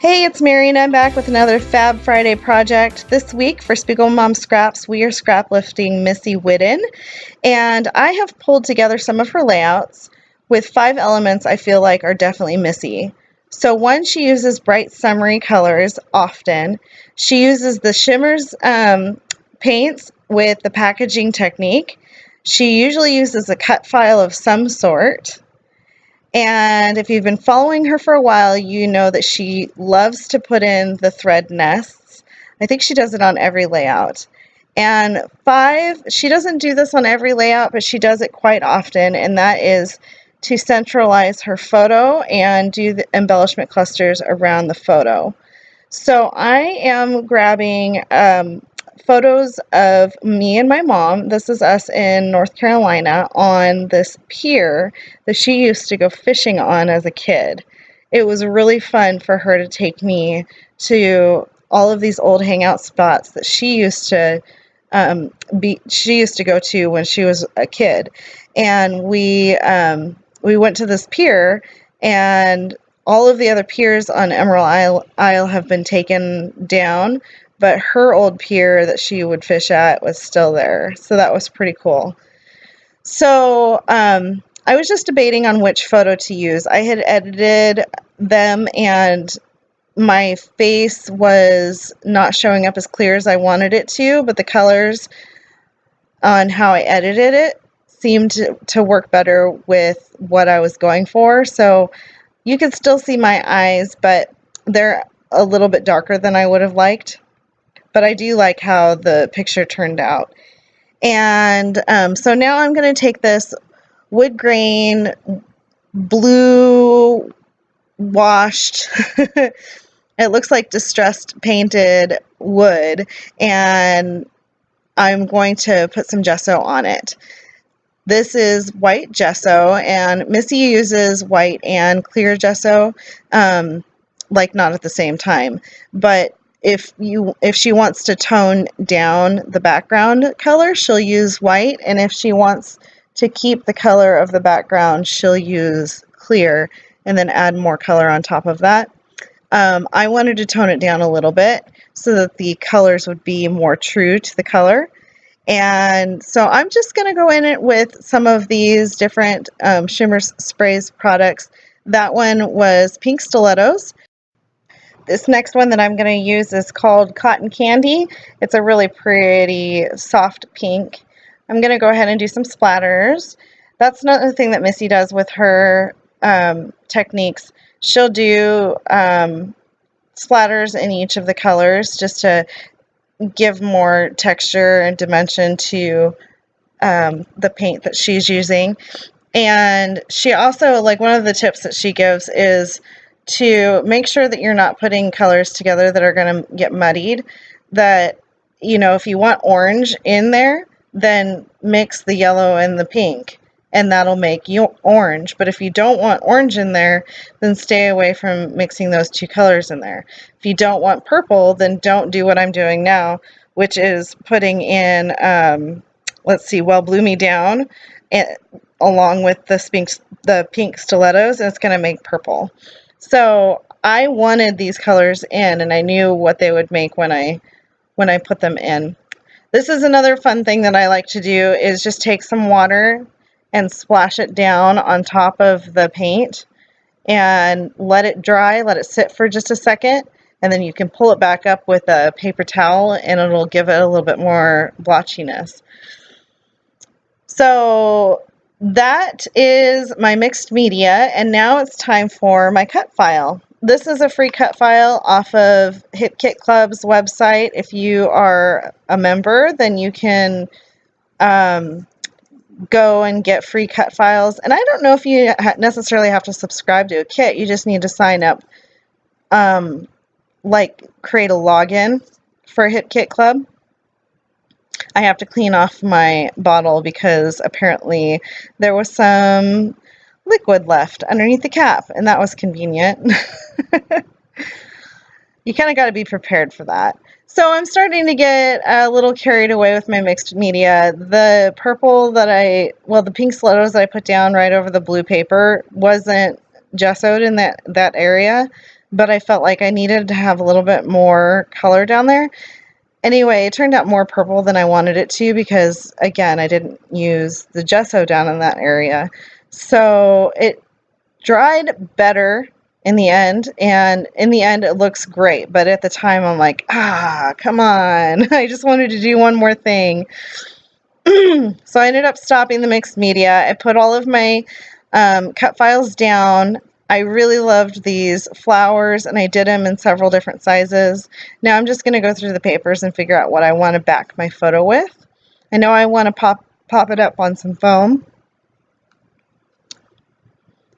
Hey, it's Mary and I'm back with another Fab Friday project. This week for SpiegelMom Scraps, we are scrap lifting Missy Whidden, and I have pulled together some of her layouts with 5 elements I feel like are definitely Missy. So one, she uses bright summery colors often. She uses the Shimmerz paints with the packaging technique. She usually uses a cut file of some sort. And if you've been following her for a while, you know that she loves to put in the thread nests. I think she does it on every layout. And 5, she doesn't do this on every layout, but she does it quite often, and that is to centralize her photo and do the embellishment clusters around the photo. So I am grabbing photos of me and my mom. This is us in North Carolina on this pier that she used to go fishing on as a kid. It was really fun for her to take me to all of these old hangout spots that she used to go to when she was a kid. And we went to this pier, and all of the other piers on Emerald Isle have been taken down, but her old pier that she would fish at was still there. So that was pretty cool. So I was just debating on which photo to use. I had edited them and my face was not showing up as clear as I wanted it to, but the colors on how I edited it seemed to work better with what I was going for. So you can still see my eyes, but they're a little bit darker than I would have liked. But I do like how the picture turned out. And so now I'm going to take this wood grain blue washed, it looks like distressed painted wood, and I'm going to put some gesso on it. This is white gesso, and Missy uses white and clear gesso, like not at the same time, but if she wants to tone down the background color, she'll use white, and if she wants to keep the color of the background, she'll use clear and then add more color on top of that. I wanted to tone it down a little bit so that the colors would be more true to the color. And so I'm just going to go in it with some of these different Shimmerz Sprays products. That one was Pink Stilletos. This next one that I'm going to use is called Cotton Candy. It's a really pretty soft pink. I'm going to go ahead and do some splatters. That's another thing that Missy does with her techniques. She'll do splatters in each of the colors just to give more texture and dimension to the paint that she's using. And she also, like, one of the tips that she gives is to make sure that you're not putting colors together that are going to get muddied. That, you know, if you want orange in there, then mix the yellow and the pink, and that'll make you orange. But if you don't want orange in there, then stay away from mixing those two colors in there. If you don't want purple, then don't do what I'm doing now, which is putting in, let's see, Well Blew Me Down, along with the pink stilettos, and it's going to make purple. So I wanted these colors in, and I knew what they would make when I put them in. This is another fun thing that I like to do, is just take some water and splash it down on top of the paint and let it dry, let it sit for just a second, and then you can pull it back up with a paper towel and it'll give it a little bit more blotchiness. So that is my mixed media, and now it's time for my cut file. This is a free cut file off of Hip Kit Club's website. If you are a member, then you can go and get free cut files. And I don't know if you necessarily have to subscribe to a kit. You just need to sign up, like create a login for Hip Kit Club. I have to clean off my bottle because apparently there was some liquid left underneath the cap, and that was convenient. You kind of got to be prepared for that. So I'm starting to get a little carried away with my mixed media. The purple that the pink Stilletos that I put down right over the blue paper wasn't gessoed in that area, but I felt like I needed to have a little bit more color down there. Anyway, it turned out more purple than I wanted it to because, again, I didn't use the gesso down in that area. So it dried better in the end, and in the end it looks great, but at the time I'm like, come on. I just wanted to do one more thing. So I ended up stopping the mixed media. I put all of my cut files down. I really loved these flowers, and I did them in several different sizes. Now I'm just going to go through the papers and figure out what I want to back my photo with. I know I want to pop it up on some foam.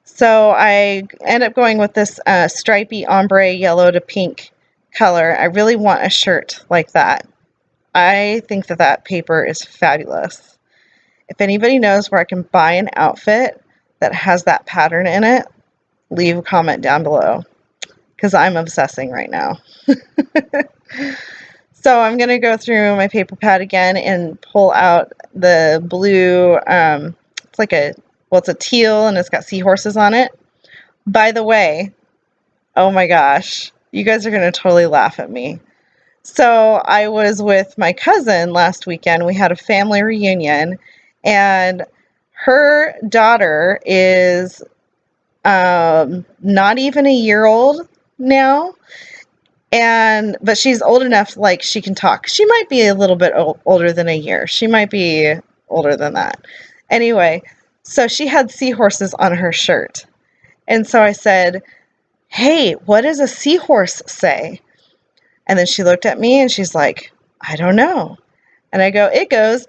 So I end up going with this stripy ombre yellow to pink color. I really want a shirt like that. I think that paper is fabulous. If anybody knows where I can buy an outfit that has that pattern in it, leave a comment down below, because I'm obsessing right now. So I'm going to go through my paper pad again and pull out the blue, it's like it's a teal and it's got seahorses on it. By the way, oh my gosh, you guys are going to totally laugh at me. So I was with my cousin last weekend. We had a family reunion, and her daughter is not even a year old now, but she's old enough, like she can talk. She might be a little bit older than a year. She might be older than that. Anyway, so she had seahorses on her shirt. And so I said, "Hey, what does a seahorse say?" And then she looked at me and she's like, "I don't know." And I go, "It goes,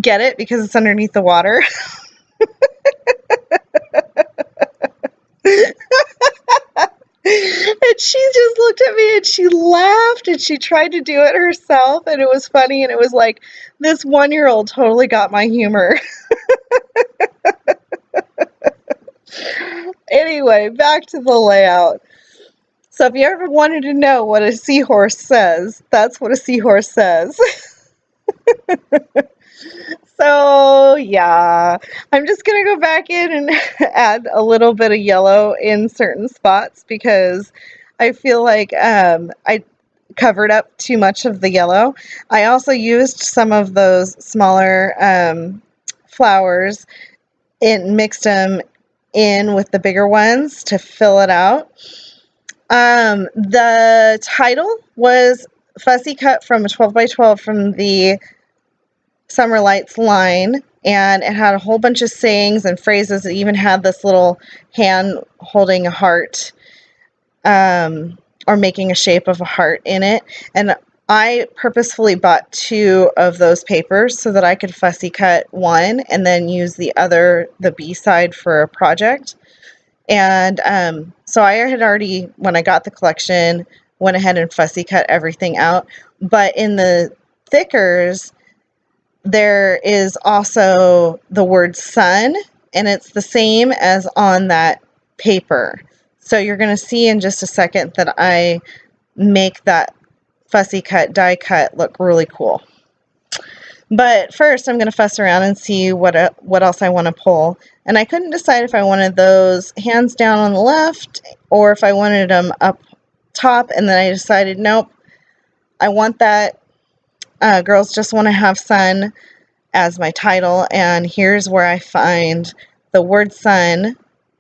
get it? Because it's underneath the water." And she just looked at me and she laughed and she tried to do it herself, and it was funny, and it was like, this 1-year-old totally got my humor. Anyway, back to the layout. So if you ever wanted to know what a seahorse says, that's what a seahorse says. So yeah, I'm just going to go back in and add a little bit of yellow in certain spots because I feel like I covered up too much of the yellow. I also used some of those smaller flowers and mixed them in with the bigger ones to fill it out. The title was fussy cut from a 12 by 12 from the Summer Lights line, and it had a whole bunch of sayings and phrases. It even had this little hand holding a heart or making a shape of a heart in it, and I purposefully bought 2 of those papers so that I could fussy cut one and then use the B side for a project. And so I had already, when I got the collection, went ahead and fussy cut everything out. But in the thickers, there is also the word sun, and it's the same as on that paper. So you're going to see in just a second that I make that fussy cut, die cut look really cool. But first I'm going to fuss around and see what else I want to pull. And I couldn't decide if I wanted those hands down on the left or if I wanted them up top, and then I decided, nope, I want that Girls Just Want to Have Sun as my title, and here's where I find the word sun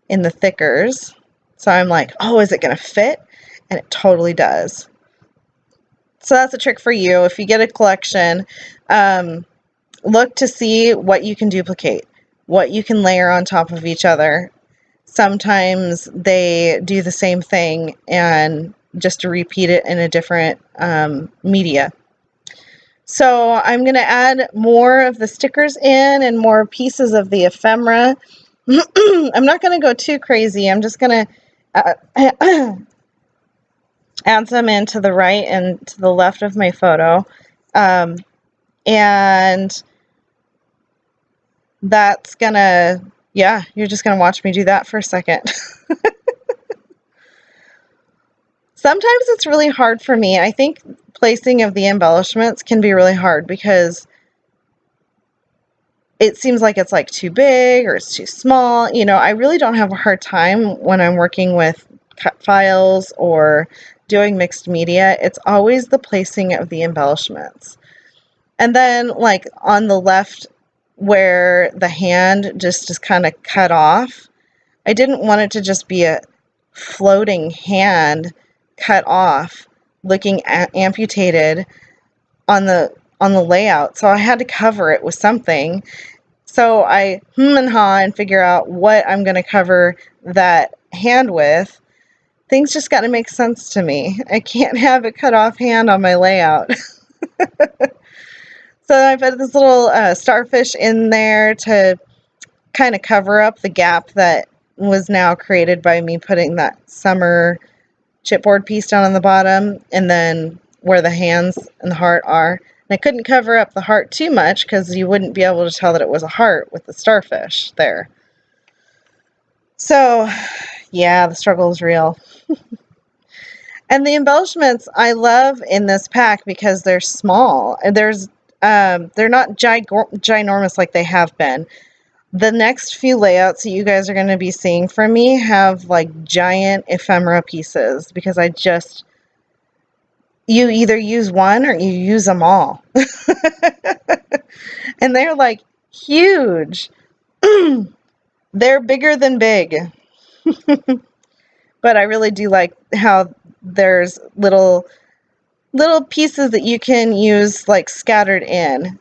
in the thickers. So I'm like, oh, is it going to fit? And it totally does. So that's a trick for you. If you get a collection, look to see what you can duplicate, what you can layer on top of each other. Sometimes they do the same thing and just to repeat it in a different media. So I'm going to add more of the stickers in and more pieces of the ephemera. I'm not going to go too crazy. I'm just going to add some in to the right and to the left of my photo. And that's going to, yeah, you're just going to watch me do that for a second. Sometimes it's really hard for me. I think placing of the embellishments can be really hard because it seems like it's like too big or it's too small. You know, I really don't have a hard time when I'm working with cut files or doing mixed media. It's always the placing of the embellishments. And then like on the left where the hand just is kind of cut off, I didn't want it to just be a floating hand cut off looking amputated on the layout, so I had to cover it with something. So I and haw and figure out what I'm going to cover that hand with. Things just got to make sense to me. I can't have a cut off hand on my layout. So I put this little starfish in there to kind of cover up the gap that was now created by me putting that summer chipboard piece down on the bottom, and then where the hands and the heart are. And I couldn't cover up the heart too much because you wouldn't be able to tell that it was a heart with the starfish there. So yeah, the struggle is real. And the embellishments I love in this pack because they're small. They're not ginormous like they have been. The next few layouts that you guys are going to be seeing from me have like giant ephemera pieces because you either use one or you use them all. And they're like huge. They're bigger than big. But I really do like how there's little pieces that you can use like scattered in.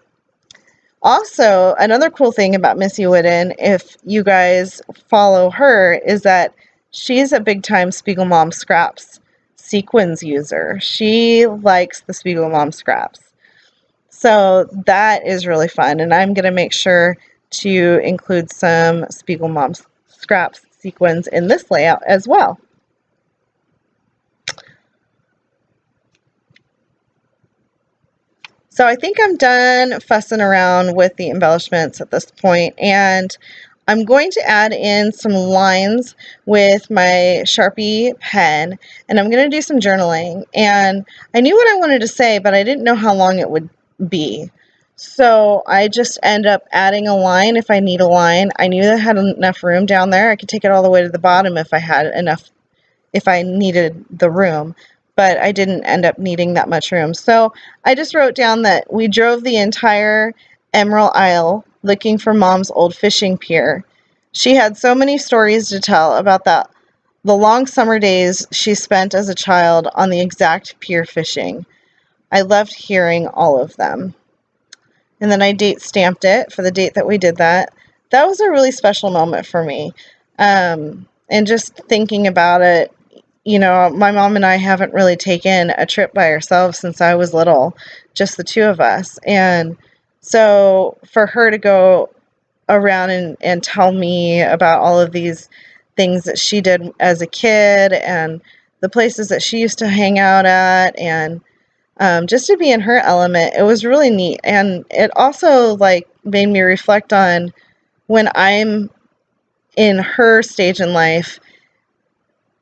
Also, another cool thing about Missy Whidden, if you guys follow her, is that she's a big-time SpiegelMom scraps sequins user. She likes the SpiegelMom scraps. So that is really fun, and I'm going to make sure to include some SpiegelMom scraps sequins in this layout as well. So I think I'm done fussing around with the embellishments at this point, and I'm going to add in some lines with my Sharpie pen, and I'm going to do some journaling. And I knew what I wanted to say, but I didn't know how long it would be. So I just end up adding a line if I need a line. I knew that I had enough room down there. I could take it all the way to the bottom if I had enough, if I needed the room. But I didn't end up needing that much room. So I just wrote down that we drove the entire Emerald Isle looking for Mom's old fishing pier. She had so many stories to tell about the long summer days she spent as a child on the exact pier fishing. I loved hearing all of them. And then I date stamped it for the date that we did that. That was a really special moment for me. And just thinking about it, you know, my mom and I haven't really taken a trip by ourselves since I was little, just the two of us. And so for her to go around and tell me about all of these things that she did as a kid and the places that she used to hang out at, and just to be in her element, it was really neat. And it also like made me reflect on when I'm in her stage in life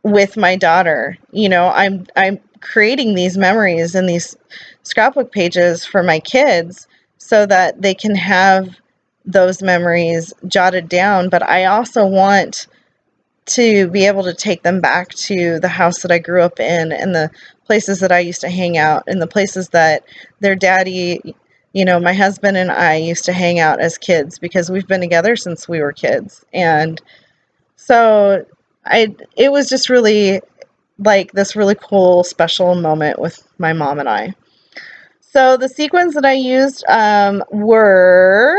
with my daughter. You know, I'm creating these memories and these scrapbook pages for my kids so that they can have those memories jotted down, but I also want to be able to take them back to the house that I grew up in and the places that I used to hang out and the places that their daddy, you know, my husband and I used to hang out as kids because we've been together since we were kids. And so it was just really like this really cool, special moment with my mom and I. So the sequins that I used were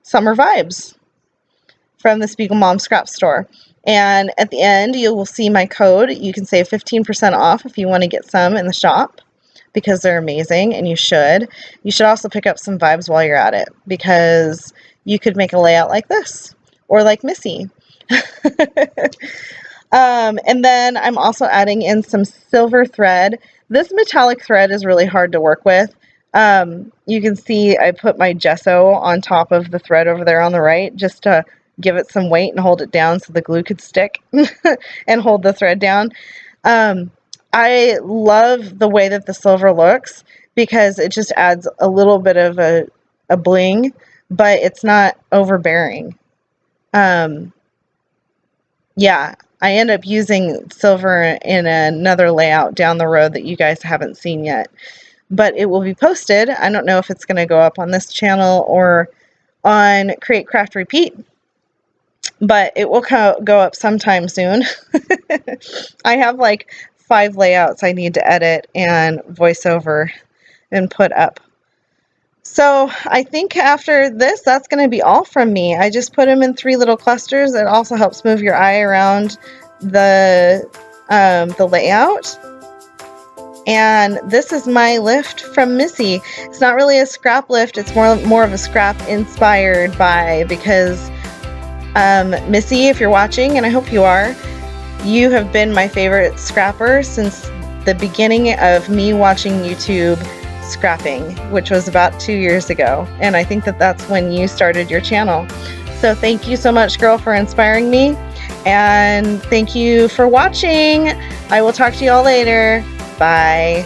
Summer Vibes from the SpiegelMom scrap store. And at the end, you will see my code. You can save 15% off if you want to get some in the shop because they're amazing, and you should. You should also pick up some vibes while you're at it because you could make a layout like this or like Missy. And then I'm also adding in some silver thread. This metallic thread is really hard to work with. You can see I put my gesso on top of the thread over there on the right just to give it some weight and hold it down so the glue could stick and hold the thread down. I love the way that the silver looks because it just adds a little bit of a bling, but it's not overbearing. Yeah, I end up using silver in another layout down the road that you guys haven't seen yet, but it will be posted. I don't know if it's going to go up on this channel or on Create, Craft, Repeat, but it will go up sometime soon. I have like 5 layouts I need to edit and voice over and put up. So I think after this, that's going to be all from me. I just put them in 3 little clusters. It also helps move your eye around the layout. And this is my lift from Missy. It's not really a scrap lift. It's more of a scrap inspired by, because Missy, if you're watching, and I hope you are, you have been my favorite scrapper since the beginning of me watching YouTube scrapping, which was about 2 years ago, and I think that that's when you started your channel. So thank you so much, girl, for inspiring me, and thank you for watching. I will talk to you all later. Bye.